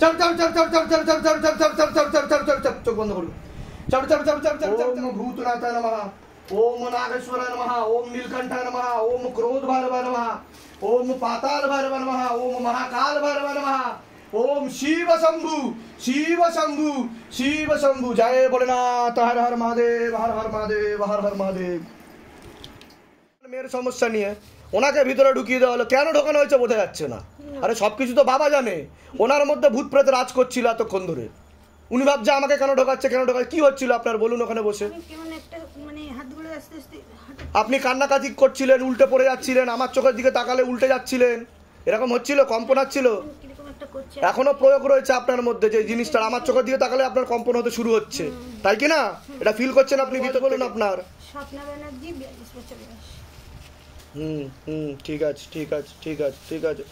Chop চপ চপ চপ চপ চপ চপ চপ চপ চপ চপ চপ চপ চপ চপ চোখ বন্ধ করুন চপ চপ চপ চপ চপ চপ ওম ভূতনাথায় নমঃ ওম নাগেশ্বরায় নমঃ ওম নীলকণ্ঠায় নমঃ ওম ক্রোধ ভৈরবায় নমঃ ওম পাতাল ভৈরবায় নমঃ ওম মহাকাল ভৈরবায় নমঃ ওম শিব শম্ভু শিব শম্ভু শিব শম্ভু জয় ভোলেনাথ হর হর মহাদেব হর হর মহাদেব হর হর মহাদেব। মেয়ের সমস্যা নিয়ে ওনাকে ভিতরে ঢুকিয়ে দেওয়া হলো, কেন ঢোকানো হয়েছে বোঝা যাচ্ছে না। আরে সবকিছু তো বাবা জানে, ওনার মধ্যে ভূত প্রেত রাজ করছিল এতক্ষণ ধরে। উনি ভাবছে আমাকে কেন ঢোকাচ্ছে কেন ঢোকাচ্ছে, কি হচ্ছিল আপনার বলুন ওখানে বসে? আপনি কান্নাকাটি করছিলেন, উল্টে পড়ে যাচ্ছিলেন, আমার চোখের দিকে তাকালে উল্টে যাচ্ছিলেন, এরকম হচ্ছিল, কম্পন হচ্ছিল। এখনো প্রয়োগ রয়েছে আপনার মধ্যে যে জিনিসটা, আমার চোখের দিকে তাকালে আপনার কম্পন হতে শুরু হচ্ছে, তাই কি না? এটা ফিল করছেন আপনি ভিতরে বলুন আপনার। ঠিক আছে ঠিক আছে ঠিক আছে ঠিক আছে।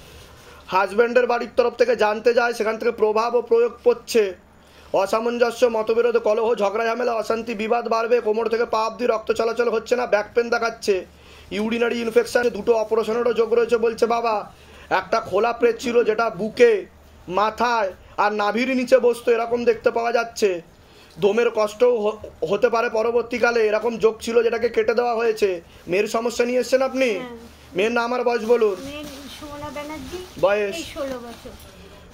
হাজব্যান্ডের বাড়ির তরফ থেকে জানতে যায়, সেখান থেকে প্রভাব ও প্রয়োগ করছে, অসামঞ্জস্য, মতবিরোধ, কলহ, ঝগড়া ঝামেলা, অশান্তি, বিবাদ বাড়বে, কোমর থেকে পা অবধি রক্ত চলাচল হচ্ছে না, ব্যাক পেন দেখাচ্ছে, ইউরিনারি ইনফেকশন, দুটো অপারেশনেরও যোগ রয়েছে বলছে বাবা। একটা খোলা প্রেত ছিল যেটা বুকে, মাথায় আর নাভির নিচে বসতো, এরকম দেখতে পাওয়া যাচ্ছে। দমের কষ্টও হতে পারে পরবর্তীকালে, এরকম যোগ ছিল যেটাকে কেটে দেওয়া হয়েছে। মেয়ের সমস্যা নিয়ে এসছেন আপনি? মেয়ের নাম আর বয়স বলুন। বয়স?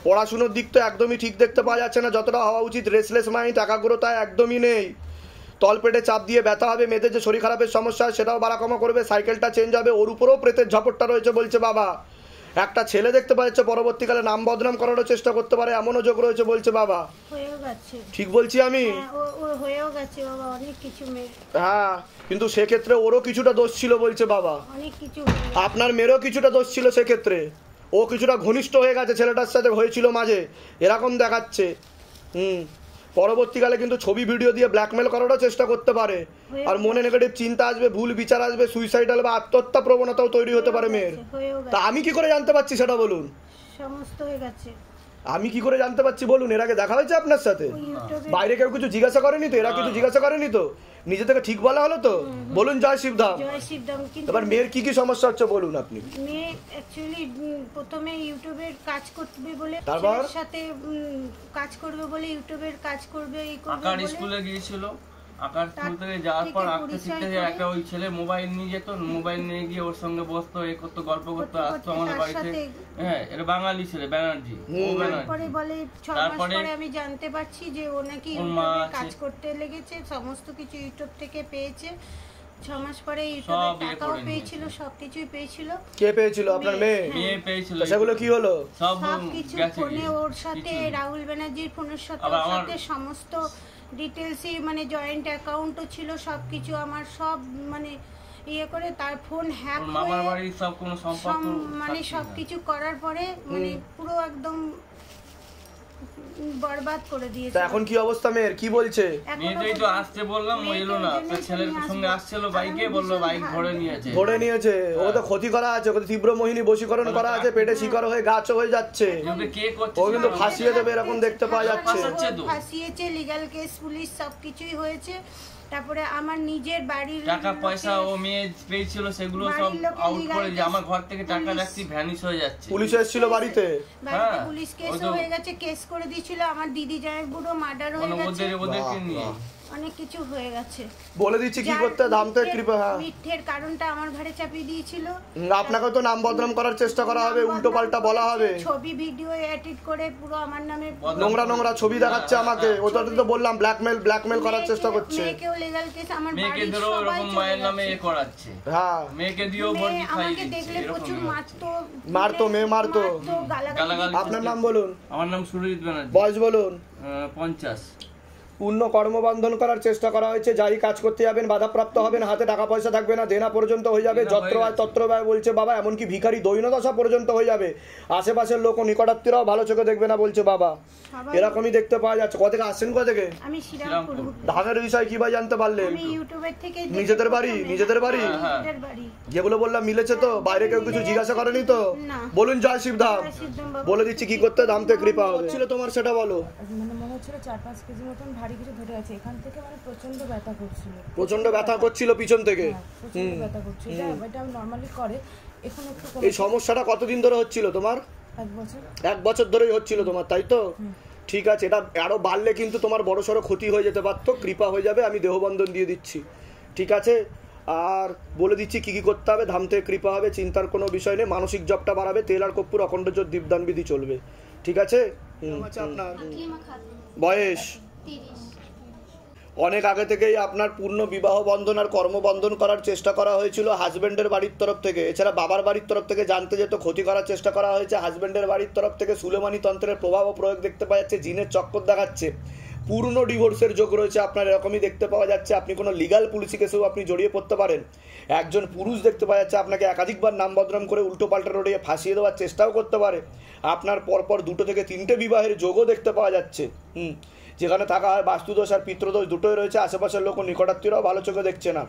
পড়াশুনোর দিক তো একদমই ঠিক দেখতে পাওয়া যাচ্ছে না যতটা হওয়া উচিত। রেসলেস মাইন্ড, একাগ্রতা একদমই নেই। তলপেটে চাপ দিয়ে ব্যথা হবে, মেয়েদের যে শরীর খারাপের সমস্যা সেটাও বাড়াকমা করবে, সাইকেলটা চেঞ্জ হবে, ওর উপরেও প্রেতের ঝপটটা রয়েছে বলছে বাবা। একটা ছেলে দেখতে পাচ্ছে, পরবর্তীকালে নাম বদনাম করারও চেষ্টা করতে পারে, এমনও যোগ রয়েছে বলছে বাবা। ঠিক বলছি আমি? হ্যাঁ, কিন্তু সেক্ষেত্রে ওরও কিছুটা দোষ ছিল বলছে বাবা। আপনার মেয়েরও কিছুটা দোষ ছিল সেক্ষেত্রে, ও কিছুটা ঘনিষ্ঠ হয়ে গেছে ছেলেটার সাথে হয়েছিল মাঝে, এরকম দেখাচ্ছে। পরবর্তীকালে কিন্তু ছবি ভিডিও দিয়ে ব্ল্যাকমেল করারও চেষ্টা করতে পারে, আর মনে নেগেটিভ চিন্তা আসবে, ভুল বিচার আসবে, সুইসাইডাল বা আত্মহত্যা প্রবণতাও তৈরি হতে পারে মেয়ের। তা আমি কি করে জানতে পারছি সেটা বলুন? সমস্ত হয়ে গেছে। আমি কি করে জানতে পারছি বলুন? এর আগে দেখা হয়েছে আপনার সাথে? বাইরে কেউ কিছু জিজ্ঞাসা করেনি তো? এরা কিছু জিজ্ঞাসা করেনি তো? নিজে থেকে ঠিক বলা হলো তো? বলুন জয় শিবধাম। এবার মেয়ের কি কি সমস্যা হচ্ছে বলুন আপনি? মেয়ে অ্যাকচুয়ালি প্রথমে ইউটিউবের কাজ করবে বলে, তারপর সাথে কাজ করবে বলে ইউটিউবের কাজ করবে, এই করবে আকার স্কুলে গিয়েছিল। আকার স্কুল থেকে যাওয়ার পর আঁকতে শিখতে যায়, একটা ওই ছেলে মোবাইল নিয়ে যেত, মোবাইল নিয়ে গিয়ে ওর সঙ্গে বসতো, এ করতো, গল্প করতো, আসতো আমাদের বাড়িতে। হ্যাঁ, এটা বাঙালি ছেলে, ব্যানার্জি। তারপরে বলে 6 মাস পরে আমি জানতে পারছি যে ও নাকি ইউটিউবে কাজ করতে লেগেছে, সমস্ত কিছু ইউটিউব থেকে পেয়েছে। 6 মাস পরে ইউটিউবে টাকাও পেয়েছিল, সবকিছুই পেয়েছিল। কে পেয়েছিল? আপনার মেয়ে? মেয়ে পেয়েছিল। সেগুলো কি হলো? সব কিছু ফোনে ওর সাথে, রাহুল ব্যানার্জির ফোনের সাথে সমস্ত ডিটেলসই, মানে জয়েন্ট অ্যাকাউন্টও ছিল, সবকিছু আমার সব মানে ইয়ে করে, তার ফোন হ্যাক হয়ে মামার বাড়ির সব কোনো সম্পর্ক, মানে সবকিছু করার পরে মানে পুরো একদম বরবাদ করে দিয়েছে। তা এখন কি অবস্থা মেয়ের? কি বলছে? মেয়েটাই তো আসতে বললাম, ও এলো না। তো ছেলের সঙ্গে আসছিল বাইকে, বললো বাইক ধরে নিয়েছে। ধরে নিয়েছে? ও তো ক্ষতি করা আছে, ওকে তীব্র মোহিনী বশীকরণ করা আছে, পেটে শিকার হয়ে গাছও হয়ে যাচ্ছে। কে করছে? ও কিন্তু ফাঁসিয়ে দেবে এরকম দেখতে পাওয়া যাচ্ছে। ফাঁসিয়েছে, লিগ্যাল কেস, পুলিশ সবকিছুই হয়েছে। তারপরে আমার নিজের বাড়ির টাকা পয়সা ও মেয়ে পেয়েছিল, সেগুলো সব আউট করে যে আমার ঘর থেকে টাকা রাখছি, ভ্যানিশ হয়ে যাচ্ছে। পুলিশ এসেছিল বাড়িতে? পুলিশ কেস হয়ে গেছে, কেস করে দিয়েছিল। আমার দিদি জায়ের বুড়ো মার্ডার হয়ে গেছে, ওদেরকে নিয়ে অনেক কিছু হয়ে গেছে। বলে দিচ্ছি কি করতে, দামতে কৃপা। মিথ্যের কারণটা আমার ঘরে চাপিয়ে দিয়েছিল। আপনাকে তো নাম বদনাম করার চেষ্টা করা হবে, উল্টো পাল্টা বলা হবে, ছবি ভিডিও এডিট করে পুরো আমার নামে নোংরা নোংরা ছবি দেখাচ্ছে আমাকে। ওটাতে তো বললাম ব্ল্যাকমেল করার চেষ্টা করছে। মেয়েকেও লিগ্যাল কেস, আমার মেয়েকে ধরো এরকম মায়ের নামে এ করাচ্ছে। হ্যাঁ, মেয়েকে দিয়েও ভর্তি খাইয়ে দিচ্ছে। আমাকে দেখলে প্রচুর মারতো, মেয়ে মারতো। গালাগালি। আপনার নাম বলুন। আমার নাম সুরজিৎ ব্যানার্জি। বয়স বলুন। 50। পূর্ণ কর্মবন্ধন করার চেষ্টা করা হয়েছে। যাই কাজ করতে যাবেন বাধাপ্রাপ্ত হবেন, হাতে টাকা পয়সা থাকবে না, দেনা পর্যন্ত হয়ে যাবে, যত্র আয় তত্র ব্যয় বলছে বাবা, এমনকি ভিখারি দৈনদশা পর্যন্ত হয়ে যাবে। আশেপাশের লোক ও নিকটাত্মীয়রাও ভালো চোখে দেখবে না বলছে বাবা, এরকমই দেখতে পাওয়া যাচ্ছে। কোথা থেকে আসছেন? কোথা থেকে? আমি শ্রীরামপুর। ধানের বিষয় কি ভাই জানতে পারলেন? আমি ইউটিউবের থেকে নিজেদের বাড়ি? নিজেদের বাড়ি যেগুলো বললাম মিলেছে তো? বাইরে কেউ কিছু জিজ্ঞাসা করেনি তো? বলুন জয় শিবধাম। বলে দিচ্ছি কি করতে, ধামতে কৃপা হবে। ছিল তোমার সেটা বলো। মানে মনে হচ্ছিল 4-5 কেজি মতন ভারী কিছু ধরে আছে এখান থেকে, মানে প্রচন্ড ব্যথা করছিল। প্রচন্ড ব্যথা করছিল পিছন থেকে? প্রচন্ড ব্যথা করছিল, এটা নরমালি করে। এখন একটু এই সমস্যাটা কতদিন ধরে হচ্ছিল তোমার? 1 বছর। 1 বছর ধরেই হচ্ছিল তোমার, তাই তো? ঠিক আছে, এটা আরো বাড়লে কিন্তু তোমার বড়সড় ক্ষতি হয়ে যেতে পারতো। কৃপা হয়ে যাবে, আমি দেহবন্ধন দিয়ে দিচ্ছি, ঠিক আছে? আর বলে দিচ্ছি কি কি করতে হবে। ধাম থেকে কৃপা হবে, চিন্তার কোনো বিষয় নেই। মানসিক জপটা বাড়াবে, তেল আর কর্পূর অখণ্ড জ্যোৎ দীপদান বিধি চলবে, ঠিক আছে? আপনার বয়স? অনেক আগে থেকেই আপনার পূর্ণ বিবাহ বন্ধন আর কর্মবন্ধন করার চেষ্টা করা হয়েছিল হাজব্যান্ডের বাড়ির তরফ থেকে। এছাড়া বাবার বাড়ির তরফ থেকে জানতে যেত ক্ষতি করার চেষ্টা করা হয়েছে। হাজব্যান্ডের বাড়ির তরফ থেকে সুলেমানি তন্ত্রের প্রভাব ও প্রয়োগ দেখতে পাওয়া যাচ্ছে, জিনের চক্কর দেখাচ্ছে, পূর্ণ ডিভোর্সের যোগ রয়েছে আপনার, এরকমই দেখতে পাওয়া যাচ্ছে। আপনি কোনো লিগাল পুলিশি কেসেও আপনি জড়িয়ে পড়তে পারেন। একজন পুরুষ দেখতে পাওয়া যাচ্ছে আপনাকে একাধিকবার নাম বদনাম করে উল্টো পাল্টা রোডে ফাঁসিয়ে দেওয়ার চেষ্টাও করতে পারে। আপনার পরপর 2 থেকে 3টে বিবাহের যোগও দেখতে পাওয়া যাচ্ছে। যেখানে থাকা হয় বাস্তুদোষ আর পিতৃদোষ দুটোই রয়েছে। আশেপাশের লোক নিকটাত্মীয়রাও ভালো চোখে দেখছে না।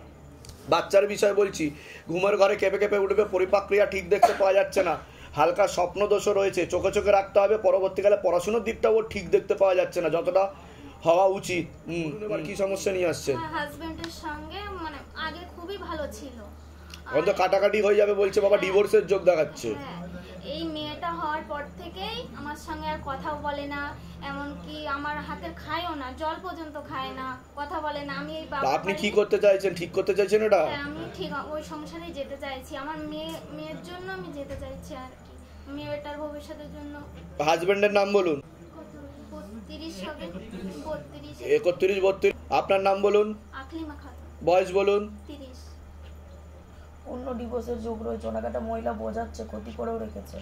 বাচ্চার বিষয় বলছি, ঘুমের ঘরে কেঁপে কেঁপে উঠবে, পরিপাক্রিয়া ঠিক দেখতে পাওয়া যাচ্ছে না, হালকা স্বপ্ন দোষও রয়েছে, চোখে চোখে রাখতে হবে। পরবর্তীকালে পড়াশোনার দিকটাও ঠিক দেখতে পাওয়া যাচ্ছে না যতটা হওয়া উচিত। এবার কি সমস্যা নিয়ে আসছে? হাজবেন্ডের সঙ্গে মানে আগে খুবই ভালো ছিল, এখন তো কাটাকাটি হয়ে যাবে বলছে বাবা, ডিভোর্সের যোগ দেখাচ্ছে। এই মেয়েটা হওয়ার পর থেকেই আমার সঙ্গে আর কথাও বলে না, এমনকি আমার হাতের খায়ও না, জল পর্যন্ত খায় না, কথা বলে না। আমি এই আপনি কি করতে চাইছেন? ঠিক করতে চাইছেন এটা? আমি ঠিক ওই সংসারে যেতে চাইছি, আমার মেয়ের জন্য আমি যেতে চাইছি আর কি, মেয়েটার ভবিষ্যতের জন্য। হাজবেন্ডের নাম বলুন। 31-32। আপনার নাম বলুন। আকলিমা খাতুন। বয়স বলুন। 30। অন্য ডিভোর্সের যোগ রয়েছে, ওনাকে একটা মহিলা বোঝাচ্ছে, ক্ষতি করেও রেখেছে।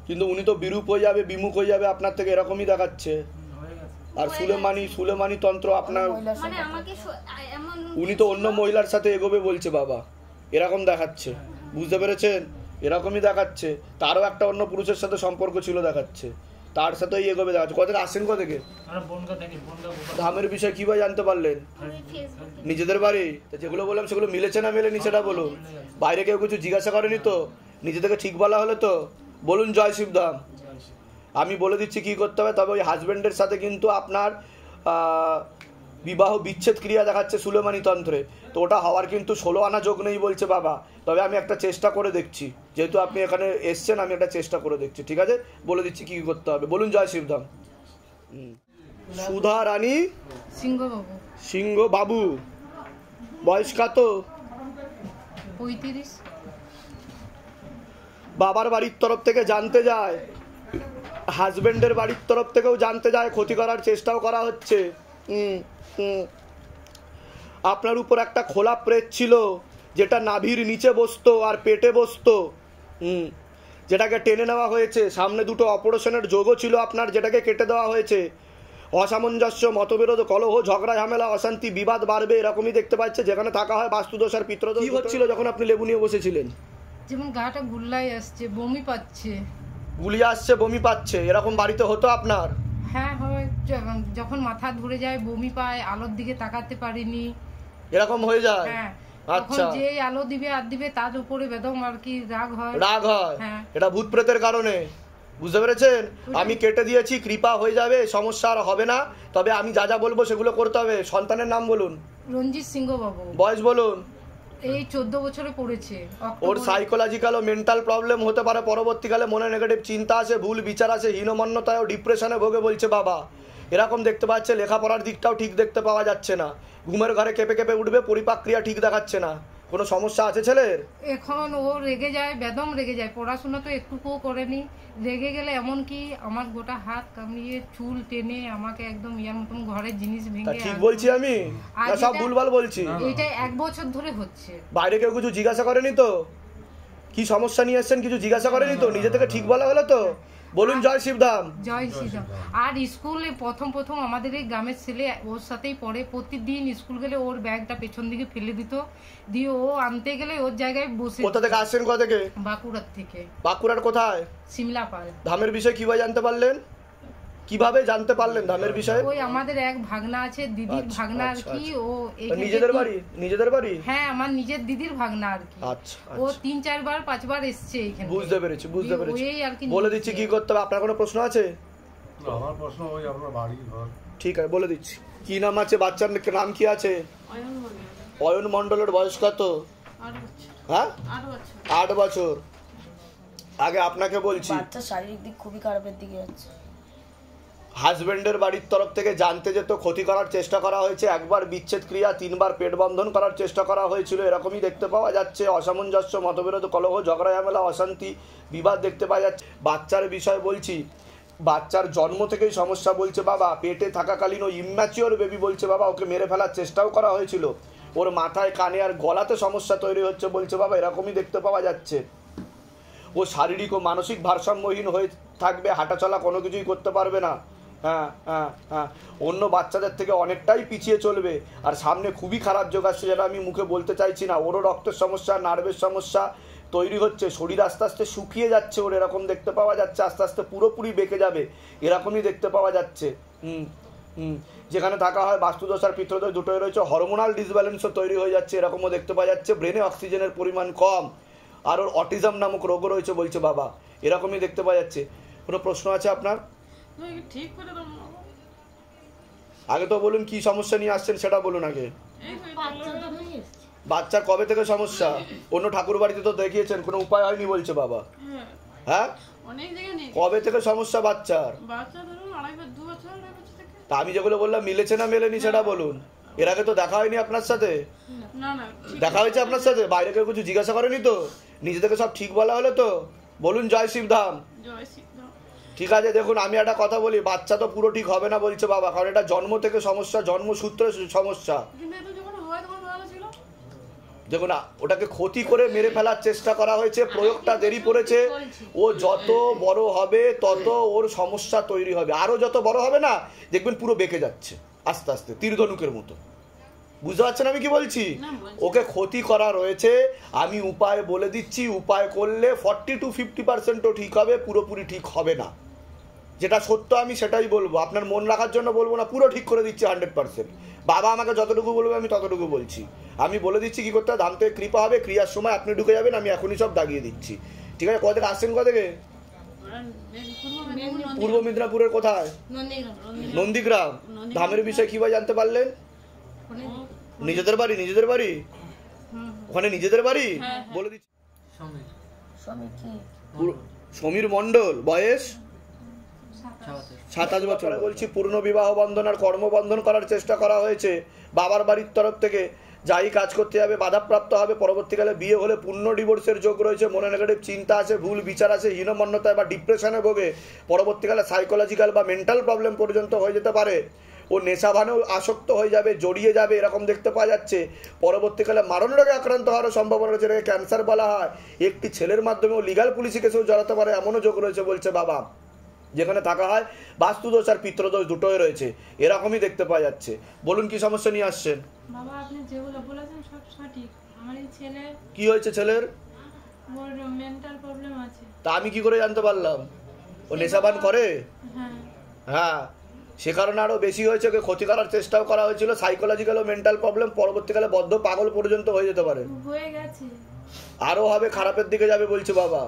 কিন্তু উনি তো বিরূপ হয়ে যাবে, বিমুখ হয়ে যাবে আপনার থেকে, এরকমই দেখাচ্ছে। আর সুলেমানি তন্ত্র আপনার, মানে আমাকে এমন উনি তো অন্য মহিলার সাথে এগোবে বলছে বাবা, এরকম দেখাচ্ছে, বুঝতে পেরেছেন? এরকমই দেখাচ্ছে। তারও একটা অন্য পুরুষের সাথে সম্পর্ক ছিল দেখাচ্ছে, তার সাথেই এগোবে দেখাচ্ছে। কোথা থেকে আসছেন? কোথা থেকে? ধামের বিষয় কিভাবে জানতে পারলেন? নিজেদের বাড়ি? যেগুলো বললাম সেগুলো মিলেছে না মেলেনি সেটা বলুন। বাইরে কেউ কিছু জিজ্ঞাসা করেনি তো? নিজে থেকে ঠিক বলা হলো তো? বলুন জয় শিবধাম। আমি বলে দিচ্ছি কি করতে হবে। তবে ওই হাজব্যান্ডের সাথে কিন্তু আপনার বিবাহ বিচ্ছেদ ক্রিয়া দেখাচ্ছে সুলেমানি তন্ত্রে, তো ওটা হওয়ার কিন্তু 16 আনা যোগ নেই বলছে বাবা। তবে আমি একটা চেষ্টা করে দেখছি, যেহেতু আপনি এখানে এসছেন, আমি একটা চেষ্টা করে দেখছি, ঠিক আছে? বলে দিচ্ছি কি করতে হবে। বলুন জয় শিবধাম। সুধা রানী সিংহ বাবু। বয়স কত? 35। বাবার বাড়ির তরফ থেকে জানতে যায়, হাজবেন্ডের বাড়ির তরফ থেকেও জানতে যায়, ক্ষতি করার চেষ্টাও করা হচ্ছে। আপনার উপর একটা খোলা প্রেত ছিল, যেটা নাভির নিচে বসতো আর পেটে বসতো, যেটাকে টেনে নেওয়া হয়েছে। সামনে 2টো অপারেশনের যোগও ছিল আপনার, যেটাকে কেটে দেওয়া হয়েছে। অসামঞ্জস্য, মতবিরোধ, কলহ, ঝগড়া, ঝামেলা, অশান্তি, বিবাদ বাড়বে, এরকমই দেখতে পাচ্ছে। যেখানে থাকা হয় বাস্তুদোষ আর পিতৃদোষ। কি হচ্ছিল যখন আপনি লেবু নিয়ে বসেছিলেন? যেমন গাটা গুল্লাই আসছে, বমি পাচ্ছে। গুলিয়ে আসছে, বমি পাচ্ছে, এরকম বাড়িতে হতো আপনার? হ্যাঁ হয়, যখন মাথা ধরে যায় বমি পায়, আলোর দিকে তাকাতে পারিনি, এরকম হয়ে যায়। হ্যাঁ, আচ্ছা, যে আলো দিবে আর দিবে তার উপরে বেদম আর কি রাগ হয়। হ্যাঁ, এটা ভূত প্রেতের কারণে, বুঝতে পেরেছেন? আমি কেটে দিয়েছি, কৃপা হয়ে যাবে, সমস্যা আর হবে না। তবে আমি যা যা বলবো সেগুলো করতে হবে। সন্তানের নাম বলুন। রঞ্জিত সিংহ বাবু। বয়স বলুন। এই 14 বছরে পড়েছে। ওর সাইকোলজিক্যাল ও মেন্টাল প্রবলেম হতে পারে, পরবর্তীকালে মনে নেগেটিভ চিন্তা আসে, ভুল বিচার আসে, হীনমন্যতায় ও ডিপ্রেশনে ভোগে বলছে বাবা। এরকম দেখতে পাচ্ছে। লেখাপড়ার দিকটাও ঠিক দেখতে পাওয়া যাচ্ছে না, ঘুমের ঘরে কেঁপে কেঁপে উঠবে, পরিপাক্রিয়া ঠিক দেখাচ্ছে না। কোনো সমস্যা আছে ছেলের? এখন ও রেগে যায়, বেদম রেগে যায়, পড়াশোনা তো একটুকুও করেনি। রেগে গেলে এমন কি আমার গোটা হাত কামড়িয়ে চুল টেনে আমাকে একদম ইয়ার মতন ঘরের জিনিস ভেঙে। ঠিক বলছি আমি না সব ভুলভাল বলছি? এটা 1 বছর ধরে হচ্ছে। বাইরে কেউ কিছু জিজ্ঞাসা করেনি তো? কি সমস্যা নিয়ে এসছেন কিছু জিজ্ঞাসা করেনি তো? নিজে থেকে ঠিক বলা হলো তো? বলুন জয় শিবধাম। জয় শ্রীরাম। আর স্কুলে প্রথম আমাদের এই গ্রামের ছেলে ওর সাথেই পড়ে, প্রতিদিন স্কুল গেলে ওর ব্যাগটা পেছন দিকে ফেলে দিত, দিয়ে ও আনতে গেলে ওর জায়গায় বসে। কোথা থেকে আসছেন? কোথা থেকে? বাঁকুড়ার থেকে। বাঁকুড়ার কোথায়? সিমলাপাল। ধামের বিষয়ে কিভাবে জানতে পারলেন? কিভাবে জানতে পারলেন ধামের বিষয়ে? ওই আমাদের এক ভাগনা আছে, দিদির ভাগনা আর কি। ও নিজেদের বাড়ি? নিজেদের বাড়ি? হ্যাঁ, আমার নিজের দিদির ভাগনা আর কি। আচ্ছা, ও 3-4 বার 5 বার এসেছে এখানে। বুঝতে পেরেছি। ওই আর কি। বলে দিচ্ছি কি করতে হবে। আপনার কোনো প্রশ্ন আছে? আমার প্রশ্ন ওই আপনার বাড়ি ঘর। ঠিক আছে, বলে দিচ্ছি। কি নাম আছে বাচ্চার? নাম কি আছে? অয়ন মণ্ডলের বয়স কত? হ্যাঁ, 8 বছর। আগে আপনাকে বলছি, বাচ্চা শারীরিক দিক খুবই খারাপের দিকে যাচ্ছে। হাজবেন্ডের বাড়ির তরফ থেকে জানতে যেত, ক্ষতি করার চেষ্টা করা হয়েছে, একবার বিচ্ছেদ ক্রিয়া, 3 বার পেট বন্ধন করার চেষ্টা করা হয়েছিল, এরকমই দেখতে পাওয়া যাচ্ছে। অসামঞ্জস্য, মতবিরোধ, কলহ, ঝগড়া ঝামেলা, অশান্তি, বিবাদ দেখতে পাওয়া যাচ্ছে। বাচ্চার বিষয় বলছি, বাচ্চার জন্ম থেকেই সমস্যা বলছে বাবা। পেটে থাকাকালীন ও ইম্যাচিওর বেবি বলছে বাবা, ওকে মেরে ফেলার চেষ্টাও করা হয়েছিল। ওর মাথায়, কানে আর গলাতে সমস্যা তৈরি হচ্ছে বলছে বাবা, এরকমই দেখতে পাওয়া যাচ্ছে। ও শারীরিক ও মানসিক ভারসাম্যহীন হয়ে থাকবে, হাঁটাচলা কোনো কিছুই করতে পারবে না। হ্যাঁ, অন্য বাচ্চাদের থেকে অনেকটাই পিছিয়ে চলবে। আর সামনে খুবই খারাপ যোগ আসছে, যেটা আমি মুখে বলতে চাইছি না। ওরও রক্তের সমস্যা, নার্ভের সমস্যা তৈরি হচ্ছে, শরীর আস্তে আস্তে শুকিয়ে যাচ্ছে ওর, এরকম দেখতে পাওয়া যাচ্ছে। আস্তে আস্তে পুরোপুরি বেঁকে যাবে, এরকমই দেখতে পাওয়া যাচ্ছে। যেখানে থাকা হয় বাস্তুদোষ আর পিতৃদোষ দুটোই রয়েছে। হরমোনাল ডিসব্যালেন্সও তৈরি হয়ে যাচ্ছে, এরকমও দেখতে পাওয়া যাচ্ছে। ব্রেনে অক্সিজেনের পরিমাণ কম, আর ওর অটিজম নামক রোগও রয়েছে বলছে বাবা, এরকমই দেখতে পাওয়া যাচ্ছে। কোনো প্রশ্ন আছে আপনার? আগে তো বলুন কি সমস্যা নিয়ে আসছেন, সেটা বলুন আগে। বাচ্চার কবে থেকে সমস্যা? অন্য ঠাকুর বাড়িতে তো দেখিয়েছেন, কোনো উপায় হয়নি বলছে বাবা। হ্যাঁ, কবে থেকে সমস্যা বাচ্চার? তা আমি যেগুলো বললাম মিলেছে না মেলেনি সেটা বলুন। এর আগে তো দেখা হয়নি আপনার সাথে? দেখা হয়েছে আপনার সাথে? বাইরে কেউ কিছু জিজ্ঞাসা করেনি তো? নিজে থেকে সব ঠিক বলা হলো তো? বলুন জয় শিবধাম। ঠিক আছে, দেখুন আমি একটা কথা বলি, বাচ্চা তো পুরো ঠিক হবে না বলছে বাবা, কারণ এটা জন্ম থেকে সমস্যা, জন্মসূত্রে সমস্যা। দেখুন, ওটাকে ক্ষতি করে মেরে ফেলার চেষ্টা করা হয়েছে, প্রয়োগটা দেরি করেছে। ও যত বড় হবে তত ওর সমস্যা তৈরি হবে, আরো যত বড় হবে না দেখবেন পুরো বেঁকে যাচ্ছে আস্তে আস্তে, তীরধনুকের মতো। বুঝতে পারছেন আমি কি বলছি? ওকে ক্ষতি করা রয়েছে, আমি উপায় বলে দিচ্ছি। উপায় করলে 40 to 50% ঠিক হবে, পুরোপুরি ঠিক হবে না। যেটা সত্য আমি সেটাই বলবো, আপনার মন রাখার জন্য বলবো না, পুরো ঠিক করে দিচ্ছি 100%। বাবা আমাকে যতটুকু বলবে আমি ততটুকু বলছি। আমি বলে দিচ্ছি কি করতে হবে। ধাম থেকে কৃপা হবে, ক্রিয়ার সময় আপনি ঢুকে যাবেন, আমি এখনই সব দাগিয়ে দিচ্ছি। ঠিক আছে, কোথা থেকে আসছেন? কোথা থেকে? পূর্ব মেদিনীপুরের কোথায়? নন্দীগ্রাম। ধামের বিষয়ে কিভাবে জানতে পারলেন? নিজেদের বাড়ি? নিজেদের বাড়ি ওখানে নিজেদের বাড়ি? বলে দিচ্ছি, সমীর মণ্ডল, বয়স 27 বছর। বলছি পূর্ণ বিবাহ বন্ধন আর কর্মবন্ধন করার চেষ্টা করা হয়েছে। বাবার বাড়ির তরফ থেকে যাই কাজ করতে যাবে বাধাপ্রাপ্ত হবে। পরবর্তীকালে বিয়ে হলে পূর্ণ ডিভোর্সের যোগ রয়েছে। মনে নেগেটিভ চিন্তা আছে, ভুল বিচার আছে, হীনমন্যতায় বা ডিপ্রেশনে ভোগে। পরবর্তীকালে সাইকোলজিক্যাল বা মেন্টাল প্রবলেম পর্যন্ত হয়ে যেতে পারে। ও নেশাভানেও আসক্ত হয়ে যাবে, জড়িয়ে যাবে, এরকম দেখতে পাওয়া যাচ্ছে। পরবর্তীকালে মারণ রোগে আক্রান্ত হওয়ার সম্ভাবনা রয়েছে, এটাকে ক্যান্সার বলা হয়। একটি ছেলের মাধ্যমেও লিগাল পুলিশি কেসেও জড়াতে পারে, এমনও যোগ রয়েছে বলছে বাবা। যেখানে থাকা হয় বাস্তুদোষ আর পিতৃদোষ দুটোই রয়েছে, এরকমই দেখতে পাওয়া যাচ্ছে। বলুন কি সমস্যা নিয়ে আসছেন? বাবা আপনি যেগুলো বলেছেন সব সঠিক। আমার এই ছেলে কি হয়েছে? ছেলের ওর মেন্টাল প্রবলেম আছে। তা আমি কি করে জানতে পারলাম? ও নেশাবান করে? হ্যাঁ, সে কারণে আরো বেশি হয়েছে। ওকে ক্ষতি করার চেষ্টাও করা হয়েছিল, সাইকোলজিক্যাল ও মেন্টাল প্রবলেম। পরবর্তীকালে বদ্ধ পাগল পর্যন্ত হয়ে যেতে পারে, হয়ে গেছে, আরো হবে, খারাপের দিকে যাবে বলছে বাবা।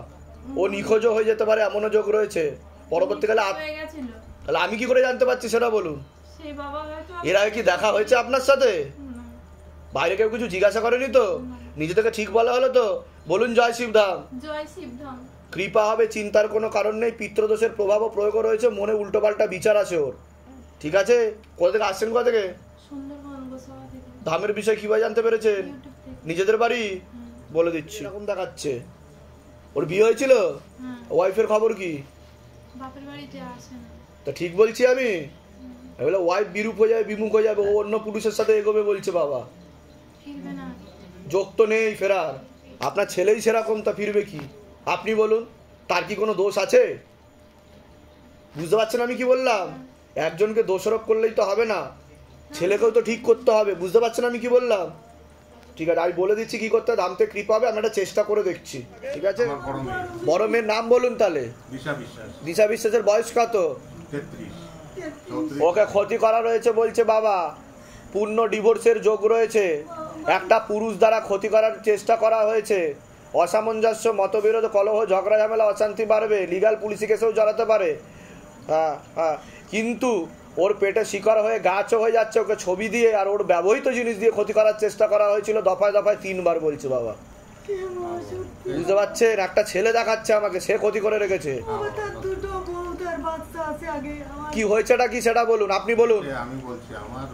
ও নিখোঁজও হয়ে যেতে পারে, এমনও যোগ রয়েছে। পরবর্তীকালে তাহলে আমি কি করে জানতে পারছি সেটা বলুন। এর আগে কি দেখা হয়েছে আপনার সাথে? বাইরে কেউ কিছু জিজ্ঞাসা করেনি তো? নিজে থেকে ঠিক বলা হলো তো? বলুন জয় শিবধাম। কৃপা হবে, চিন্তার কোনো কারণ নেই। পিতৃদোষের প্রভাব ও প্রয়োগ রয়েছে, মনে উল্টোপাল্টা বিচার আছে ওর। ঠিক আছে, কোথা থেকে আসছেন? কোথা থেকে? ধামের বিষয় কিভাবে জানতে পেরেছেন? নিজেদের বাড়ি? বলে দিচ্ছি, এরকম দেখাচ্ছে। ওর বিয়ে হয়েছিল? ওয়াইফের খবর কি? তা ঠিক বলছি আমি? বলে ওয়াইফ বিরূপ হয়ে যাবে, বিমুখ হয়ে যাবে, ও অন্য পুরুষের সাথে এগোবে বলছে বাবা। যোগ তো নেই ফেরার। আপনার ছেলেই সেরকম, তা ফিরবে কি? আপনি বলুন, তার কি কোনো দোষ আছে? বুঝতে পারছেন আমি কি বললাম? একজনকে দোষারোপ করলেই তো হবে না, ছেলেকেও তো ঠিক করতে হবে। বুঝতে পারছেন আমি কি বললাম? ঠিক আছে, আমি বলে দিচ্ছি কি করতে হবে। দামতে কৃপা হবে, আমি একটা চেষ্টা করে দেখছি। ঠিক আছে, বড় মেয়ের নাম বলুন তাহলে। দিশা বিশ্বাসের বয়স কত? 33। ওকে ক্ষতি করা রয়েছে বলছে বাবা, পূর্ণ ডিভোর্সের যোগ রয়েছে, একটা পুরুষ দ্বারা ক্ষতি করার চেষ্টা করা হয়েছে, অসামঞ্জস্য, মতবিরোধ, কলহ, ঝগড়া ঝামেলা, অশান্তি বাড়বে, লিগাল পুলিশি কেসেও জড়াতে পারে। হ্যাঁ হ্যাঁ, কিন্তু ওর পেটে শিকার হয়ে গাছও হয়ে যাচ্ছে, ওকে ছবি দিয়ে আর ওর ব্যবহৃত জিনিস দিয়ে ক্ষতি করার চেষ্টা করা হয়েছিল দফায় দফায় 3 বার বলছে বাবা। বুঝতে পারছেন? একটা ছেলে দেখাচ্ছে আমাকে, সে ক্ষতি করে রেখেছে। কি হয়েছেটা কি সেটা বলুন, আপনি বলুন। আমি বলছি আমার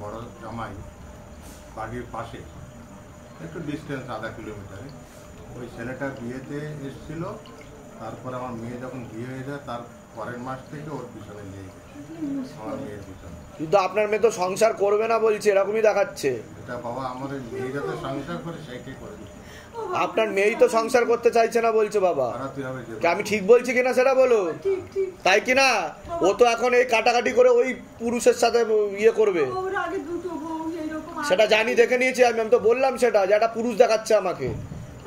বড় জামাই বাড়ির পাশে, একটু ডিস্টেন্স 1/2 কিলোমিটারে, ওই ছেলেটার বিয়েতে এসেছিল। তারপর আমার মেয়ে যখন বিয়ে হয়ে যায় তার পরের মাস থেকে ওর পিছনে নিয়ে গেছে, আমার মেয়ের পিছনে। কিন্তু আপনার মেয়ে তো সংসার করবে না বলছে, এরকমই দেখাচ্ছে। এটা বাবা আমাদের মেয়ে যাতে সংসার করে সেইটাই করে দিচ্ছে। আপনার মেয়েই তো সংসার করতে চাইছে না বলছে বাবা। আমি ঠিক বলছি কিনা সেটা বলো, তাই কিনা? ও তো এখন এই কাটাকাটি করে ওই পুরুষের সাথে ইয়ে করবে, সেটা জানি, দেখে নিয়েছি আমি। আমি তো বললাম সেটা, যে একটা পুরুষ দেখাচ্ছে আমাকে।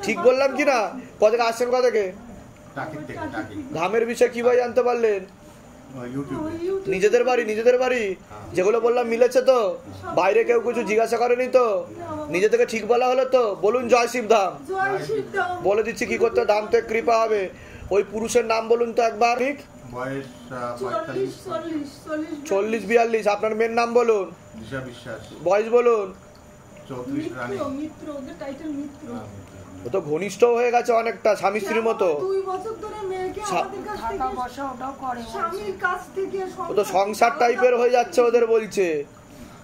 ঠিক বললাম কিনা? কোথা থেকে আসছেন? কোথা থেকে? ধামের বিষয়ে কিভাবে জানতে পারলেন? নিজেদের বাড়ি, নিজেদের বাড়ি যেগুলো বললাম মিলেছে তো? বাইরে কেউ কিছু জিজ্ঞাসা করেনি তো? নিজে থেকে ঠিক বলা হলো তো? বলুন জয় শিবধাম। বলে দিচ্ছি কি করতে, দামতে কৃপা হবে। ওই পুরুষের নাম বলুন তো একবার। ঠিক, 40-42। আপনার মেয়ের নাম বলুন। বয়স বলুন। ও তো ঘনিষ্ঠ হয়ে গেছে অনেকটা, স্বামী স্ত্রীর মতো। ও তো সংসার টাইপের হয়ে যাচ্ছে ওদের বলছে।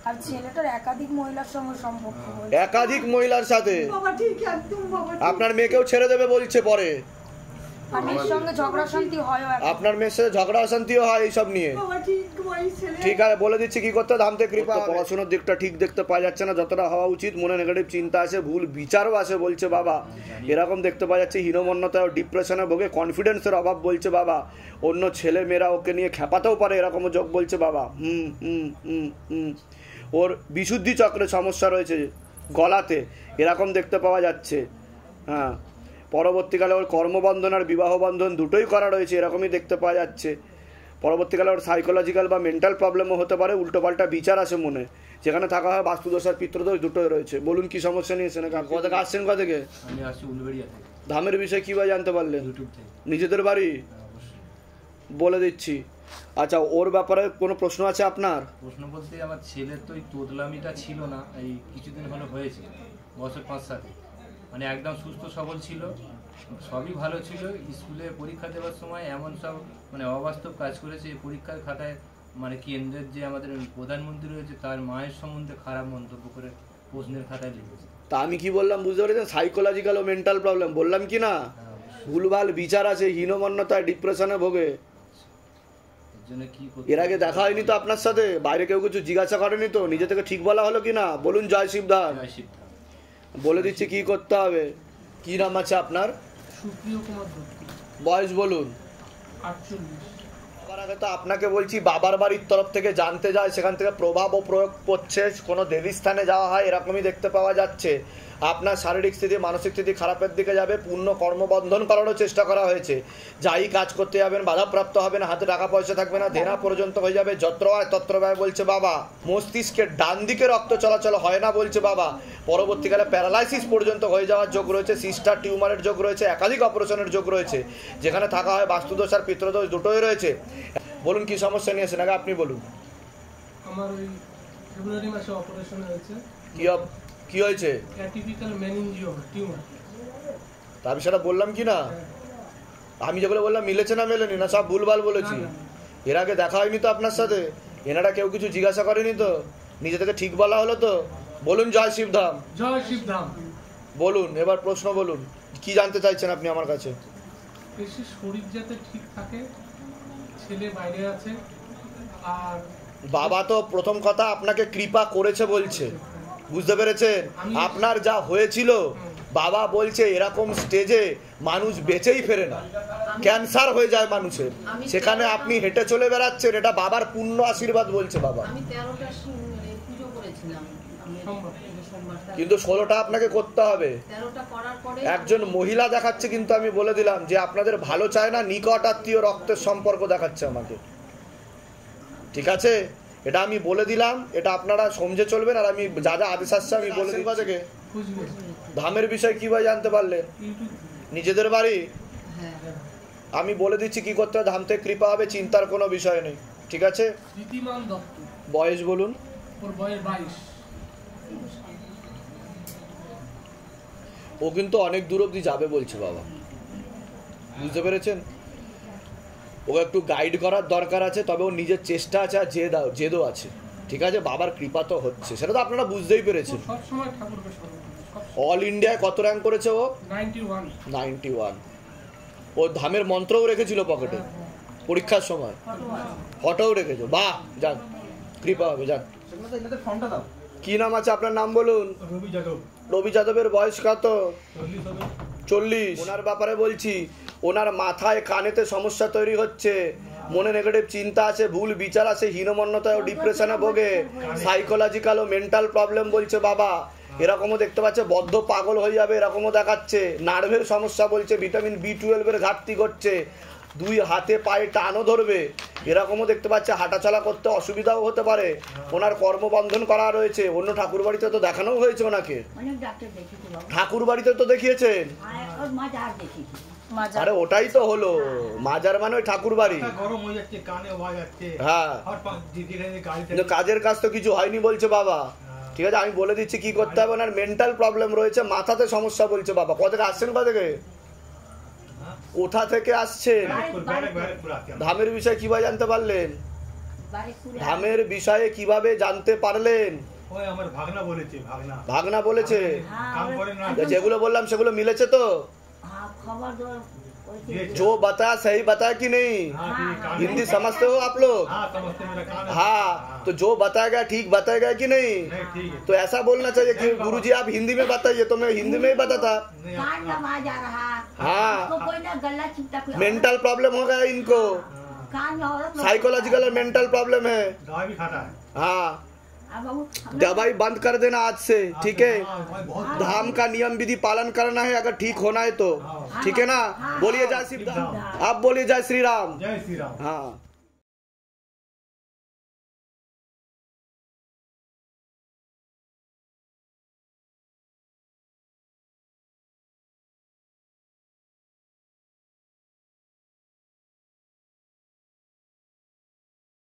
আর ছেলেটার একাধিক মহিলার সঙ্গে সম্পর্ক, একাধিক মহিলার সাথে। আপনার মেয়েকেও ছেড়ে দেবে বলছে পরে। আপনার মেয়ের সাথে ঝগড়া অশান্তিও হয় এইসব নিয়ে। ঠিক আছে, বলে দিচ্ছি কি করতে, ধামতে কৃপা। পড়াশোনার দিকটা ঠিক দেখতে পাওয়া যাচ্ছে না যতটা হওয়া উচিত, মনে নেগেটিভ চিন্তা আসে, ভুল বিচারও আসে বলছে বাবা। এরকম দেখতে পাওয়া যাচ্ছে, হীনমন্যতা ও ডিপ্রেশনে ভোগে, কনফিডেন্সের অভাব বলছে বাবা। অন্য ছেলে মেয়েরা ওকে নিয়ে খেপাতেও পারে, এরকমও যোগ বলছে বাবা। ওর বিশুদ্ধি চক্রে সমস্যা রয়েছে, গলাতে, এরকম দেখতে পাওয়া যাচ্ছে। হ্যাঁ, পরবর্তীকালে ওর কর্মবন্ধন আর বিবাহ বন্ধন দুটোই করা রয়েছে, এরকমই দেখতে পাওয়া যাচ্ছে। পরবর্তীকালে ওর সাইকোলজিক্যাল বা মেন্টাল প্রবলেমও হতে পারে, উল্টোপাল্টা বিচার আসে মনে, যেখানে থাকা হয় বাস্তুদোষ আর পিতৃদোষ দুটোই রয়েছে। বলুন কি সমস্যা নিয়েছেন? কোথা থেকে আসছেন? কোথা থেকে? ধামের বিষয়ে কীভাবে জানতে পারলেন? নিজেদের বাড়ি? বলে দিচ্ছি। আচ্ছা, ওর ব্যাপারে কোনো প্রশ্ন আছে আপনার? প্রশ্ন বলতে আমার ছেলের তো এই তোদলামিটা ছিল না, এই কিছুদিন হলো হয়েছে, বছর 5-7। মানে একদম সুস্থ সবল ছিল, সবই ভালো ছিল। স্কুলে পরীক্ষা দেওয়ার সময় এমন সব মানে অবাস্তব কাজ করেছে। পরীক্ষার খাতায় মানে কেন্দ্রের যে আমাদের প্রধানমন্ত্রী রয়েছে তার মায়ের সম্বন্ধে খারাপ মন্তব্য করে প্রশ্নের খাতায় লিখেছে। তা আমি কি বললাম বুঝতে পেরেছেন? সাইকোলজিক্যাল ও মেন্টাল প্রবলেম বললাম কি না? ভুলভাল বিচার আছে, হীনমন্যতায়, ডিপ্রেশনে ভোগে। এর আগে দেখা হয়নি তো আপনার সাথে? বাইরে কেউ কিছু জিজ্ঞাসা করেনি তো? নিজে থেকে ঠিক বলা হলো কিনা? বলুন জয় শিবধাম। বলে দিচ্ছি কি করতে হবে। কি নাম আছে আপনার? সুপ্রিয় কুমার দত্ত। বয়স বলুন। 48। আবার আগে তো আপনাকে বলছি, বাবার বাড়ির তরফ থেকে জানতে যায়, সেখান থেকে প্রভাব ও প্রয়োগ করছে, কোনো দেবী স্থানে যাওয়া হয়, এরকমই দেখতে পাওয়া যাচ্ছে। আপনার শারীরিক স্থিতি, মানসিক স্থিতি খারাপের দিকে যাবে। পূর্ণ কর্মবন্ধন করারও চেষ্টা করা হয়েছে। যাই কাজ করতে যাবেন বাধাপ্রাপ্ত হবে না, হাতে টাকা পয়সা থাকবে না, দেনা পর্যন্ত হয়ে যাবে। যত্র হয় তত্র ব্যয় বলছে বাবা। মস্তিষ্কের ডান দিকে রক্ত চলাচল হয় না বলছে বাবা। পরবর্তীকালে প্যারালাইসিস পর্যন্ত হয়ে যাওয়ার যোগ রয়েছে। সিস্টার টিউমারের যোগ রয়েছে, একাধিক অপারেশনের যোগ রয়েছে, যেখানে থাকা হয় বাস্তুদোষ আর পিতৃদোষ দুটোই রয়েছে। বলুন কি সমস্যা নিয়েছেন? আগে আপনি বলুন। আমার ওই ফেব্রুয়ারি মাসে অপারেশন হয়েছে। কি হয়েছে? Atypical meningioma tumour. আমি সেটা বললাম কি না? আমি যেগুলো বললাম মিলেছে না মেলেনি? না সব ভুলভাল বলেছি? এর আগে দেখা হয়নি তো আপনার সাথে? এনারা কেউ কিছু জিজ্ঞাসা করেনি তো? নিজে থেকে ঠিক বলা হলো তো? বলুন জয় শিবধাম। জয় শিবধাম। বলুন এবার প্রশ্ন বলুন, কি জানতে চাইছেন আপনি আমার কাছে? বেশি শরীর যাতে ঠিক থাকে, ছেলে বাইরে আছে, আর বাবা তো প্রথম কথা আপনাকে কৃপা করেছে বলছে, বুঝতে পেরেছেন? আপনার যা হয়েছিল বাবা বলছে এরকম স্টেজে মানুষ বেঁচেই ফেরে না। ক্যান্সার হয়ে যায় মানুষের, সেখানে আপনি হেঁটে চলে বেড়াচ্ছেন, এটা বাবার পূর্ণ আশীর্বাদ বলছে বাবা। আমি 13টা পুজো করেছিলাম, কিন্তু 16টা আপনাকে করতে হবে। 13টা করার পরে একজন মহিলা দেখাচ্ছে, কিন্তু আমি বলে দিলাম যে আপনাদের ভালো চায় না, নিকট আত্মীয় রক্তের সম্পর্ক দেখাচ্ছে আমাকে, ঠিক আছে? এটা আমি বলে দিলাম, এটা আপনারা সমঝে চলবেন। আর আমি যা যা আদেশ আসছে আমি বলে দিবা থেকে ধামের বিষয় কিভাবে জানতে পারলেন? নিজেদের বাড়ি আমি বলে দিচ্ছি কি করতে হবে, ধাম থেকে কৃপা হবে, চিন্তার কোনো বিষয় নেই, ঠিক আছে? বয়স বলুন। ও কিন্তু অনেক দূর অব্দি যাবে বলছে বাবা, বুঝতে পেরেছেন? ওকে একটু গাইড করার দরকার আছে, তবে ও নিজের চেষ্টা আছে আর জেদও আছে, ঠিক আছে? বাবার কৃপা তো হচ্ছে, সেটা তো আপনারা বুঝতেই পেরেছেন। অল ইন্ডিয়ায় কত র্যাঙ্ক করেছে ও? 91। ও ধামের মন্ত্রও রেখেছিল পকেটে পরীক্ষার সময়, ফটোও রেখেছো, বাহ, যান, কৃপা হবে, যান। কি নাম আছে আপনার? নাম বলুন। রবি যাদবের বয়স কত? 40। ওনার ব্যাপারে বলছি, ওনার মাথায় কানেতে সমস্যা তৈরি হচ্ছে, মনে নেগেটিভ চিন্তা আছে, ভুল বিচার আছে, হীনমন্যতায় ও ডিপ্রেশনে ভোগে, সাইকোলজিক্যাল ও মেন্টাল প্রবলেম বলছে বাবা। এরকমও দেখতে পাচ্ছে বদ্ধ পাগল হয়ে যাবে, এরকমও দেখাচ্ছে। নার্ভের সমস্যা বলছে, ভিটামিন B12 এর ঘাটতি ঘটছে, 2 হাতে পায়ে টানও ধরবে, এরকমও দেখতে পাচ্ছে। হাঁটাচলা করতে অসুবিধাও হতে পারে। ওনার কর্মবন্ধন করা রয়েছে। অন্য ঠাকুর বাড়িতে তো দেখানো হয়েছে ওনাকে, ঠাকুর বাড়িতে তো দেখিয়েছেন। আরে ওটাই তো হলো মাজার মানে ওই ঠাকুর বাড়ি। হ্যাঁ, কাজের কাজ তো কিছু হয়নি বলছে বাবা, ঠিক আছে? আমি বলে দিচ্ছি কি করতে হবে। ওনার মেন্টাল প্রবলেম রয়েছে, মাথাতে সমস্যা বলছে বাবা। কোথা থেকে আসছেন? কোথা থেকে আসছেন? ধামের বিষয়ে কিভাবে জানতে পারলেন? ধামের বিষয়ে কিভাবে জানতে পারলেন? ভাগনা বলেছে। যেগুলো বললাম সেগুলো মিলেছে তো? जो बताया सही बताया कि नहीं? हिंदी समझते हो आप लोग? हाँ, तो जो बताया गया ठीक बताया गया कि नहीं? तो ऐसा बोलना चाहिए कि गुरुजी आप हिंदी में बताइए, तो मैं हिंदी में ही बताता। हाँ, मेंटल प्रॉब्लम हो गया इनको, साइकोलॉजिकल और मेंटल प्रॉब्लम है। हाँ, दवाई बंद कर देना आज से, ठीक है? धाम का नियम विधि पालन करना है अगर ठीक होना है तो, ठीक है ना? बोलिए जय श्री राम। आप बोलिए जय श्री राम। हाँ।